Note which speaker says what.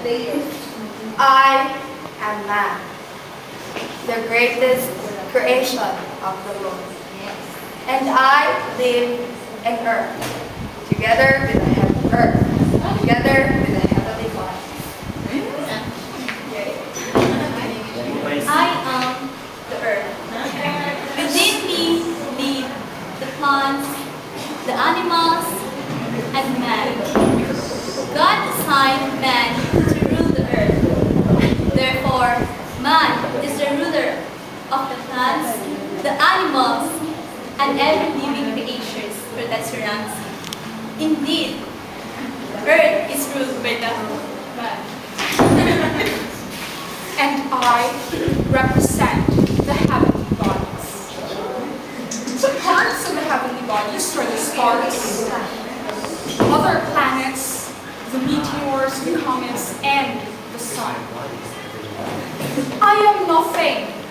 Speaker 1: I am man, the greatest creation of the Lord. And I live in earth, together with the earth, together with the heavenly body.
Speaker 2: I am the earth. Within me live the plants, the animals, and man. God assigned man to rule the earth. Therefore, man is the ruler of the plants, the animals, and every living creatures that surrounds it. Indeed, earth is ruled by the man.
Speaker 3: And I represent the heavenly bodies. The parts of the heavenly bodies are the stars, other planets, the meteors, the comets, and the sun. I am nothing